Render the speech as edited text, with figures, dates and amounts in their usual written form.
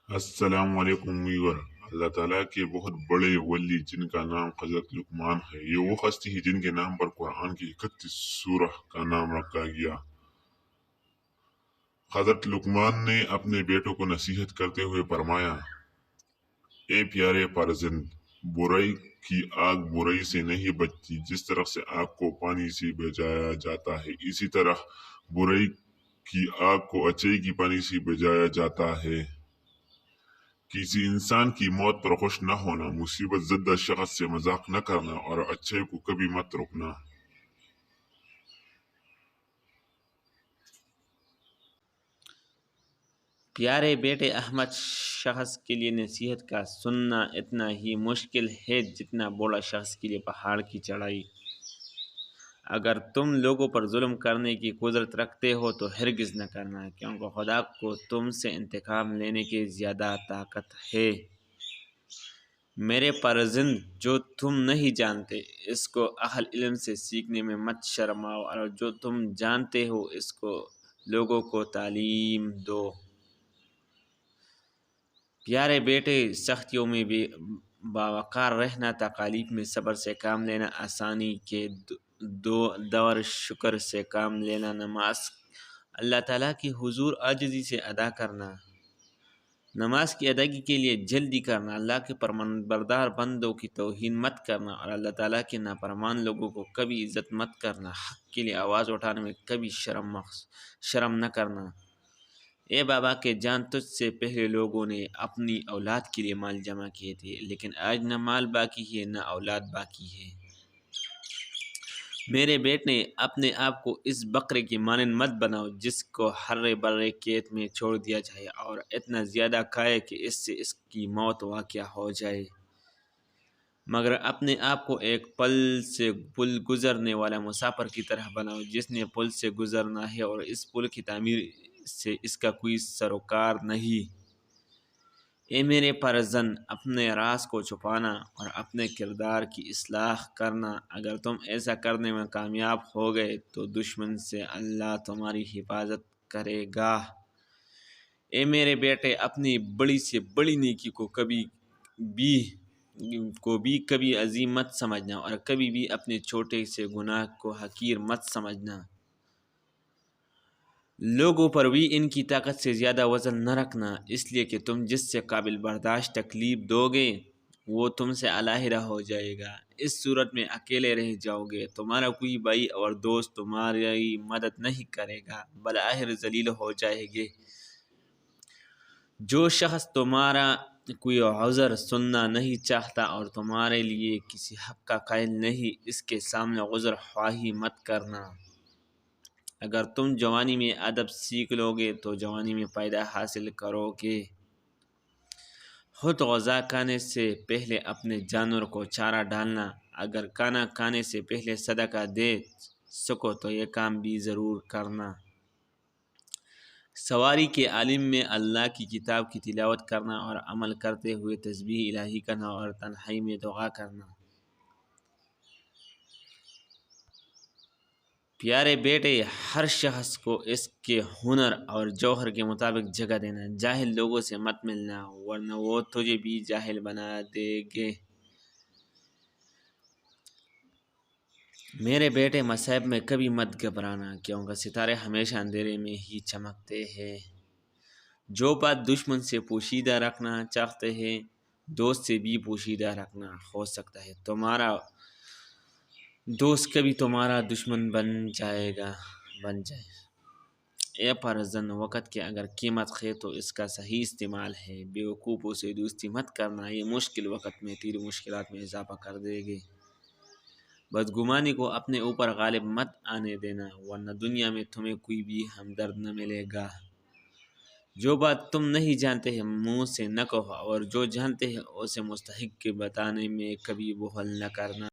अस्सलाम वालेकुम व्यूअर। अल्लाह ताला के बहुत बड़े वली जिनका नाम हजरत लुकमान है, ये वो हस्ती है जिनके नाम पर कुरान की 31 सूरह का नाम रखा गया। हजरत लुकमान ने अपने बेटों को नसीहत करते हुए फरमाया, ए प्यारे परजिंद, बुराई की आग बुराई से नहीं बचती। जिस तरह से आग को पानी से बुझाया जाता है, इसी तरह बुराई की आग को अच्छाई की पानी से बुझाया जाता है। किसी इंसान की मौत पर खुश न होना, मुसीबत ज़दा शख्स से मजाक न करना और अच्छे को कभी मत रोकना। प्यारे बेटे अहमद, शख्स के लिए नसीहत का सुनना इतना ही मुश्किल है जितना बूढ़ा शख्स के लिए पहाड़ की चढ़ाई। अगर तुम लोगों पर जुल्म करने की कुदरत रखते हो तो हरगिज़ न करना, क्योंकि खुदा को तुमसे इंतकाम लेने की ज़्यादा ताकत है। मेरे परजिंद, जो तुम नहीं जानते इसको अहल इल्म से सीखने में मत शर्माओ, और जो तुम जानते हो इसको लोगों को तालीम दो। प्यारे बेटे, सख्तियों में भी बावकार रहना, तकालीफ में सब्र से काम लेना, आसानी के दौर शुक्र से काम लेना, नमाज अल्लाह ताला की हुजूर आजिज़ी से अदा करना, नमाज की अदायगी के लिए जल्दी करना, अल्लाह के फरमानबरदार बंदों की तौहीन मत करना और अल्लाह ताला के नाफरमान लोगों को कभी इज़्ज़त मत करना, हक़ के लिए आवाज़ उठाने में कभी शर्म न करना। ए बाबा के जान, तुझसे पहले लोगों ने अपनी औलाद के लिए माल जमा किए थे, लेकिन आज न माल बाकी है न औलाद बाकी है। मेरे बेटे, अपने आप को इस बकरे की मानंद मत बनाओ जिसको हर्रे बर्रे खेत में छोड़ दिया जाए और इतना ज़्यादा खाए कि इससे इसकी मौत वाक़या हो जाए, मगर अपने आप को एक पुल गुज़रने वाला मुसाफिर की तरह बनाओ जिसने पुल से गुज़रना है और इस पुल की तामीर से इसका कोई सरोकार नहीं। ए मेरे परजन, अपने राज को छुपाना और अपने किरदार की इस्लाह करना। अगर तुम ऐसा करने में कामयाब हो गए तो दुश्मन से अल्लाह तुम्हारी हिफाजत करेगा। ए मेरे बेटे, अपनी बड़ी से बड़ी नेकी को कभी अजीम मत समझना और कभी भी अपने छोटे से गुनाह को हकीर मत समझना। लोगों पर भी इनकी ताकत से ज़्यादा वज़न न रखना, इसलिए कि तुम जिससे काबिल बर्दाश्त तकलीफ़ दोगे वो तुमसे अलहदा हो जाएगा। इस सूरत में अकेले रह जाओगे, तुम्हारा कोई भाई और दोस्त तुम्हारी मदद नहीं करेगा, बलाहिर ज़लील हो जाएंगे। जो शख्स तुम्हारा कोई उज़्र सुनना नहीं चाहता और तुम्हारे लिए किसी हक़ का कायल नहीं, इसके सामने उज़्र ख्वाही मत करना। अगर तुम जवानी में अदब सीख लोगे तो जवानी में फ़ायदा हासिल करोगे। खुद ग़ज़ा खाने से पहले अपने जानवर को चारा डालना। अगर खाना खाने से पहले सदका दे सको तो ये काम भी ज़रूर करना। सवारी के आलिम में अल्लाह की किताब की तिलावत करना और अमल करते हुए तस्बीह इलाही करना और तन्हाई में दुआ करना। प्यारे बेटे, हर शख्स को इसके हुनर और जौहर के मुताबिक जगह देना। जाहिल लोगों से मत मिलना वरना वो तुझे भी जाहिल बना देंगे। मेरे बेटे, मसाइब में कभी मत घबराना, क्योंकि सितारे हमेशा अंधेरे में ही चमकते हैं। जो बात दुश्मन से पोशीदा रखना चाहते हैं, दोस्त से भी पोशीदा रखना। हो सकता है तुम्हारा दोस्त कभी तुम्हारा दुश्मन बन जाए। ए परजन, वक़्त की अगर कीमत है तो इसका सही इस्तेमाल है। बेवकूफ़ों से दोस्ती मत करना, ये मुश्किल वक़्त में तेरी मुश्किलात में इजाफ़ा कर देगी। बदगुमानी को अपने ऊपर गालिब मत आने देना, वरना दुनिया में तुम्हें कोई भी हमदर्द न मिलेगा। जो बात तुम नहीं जानते हैं मुँह से न कहो और जो जानते हैं उसे मुस्तहिक़ के बताने में कभी बख़ल न करना।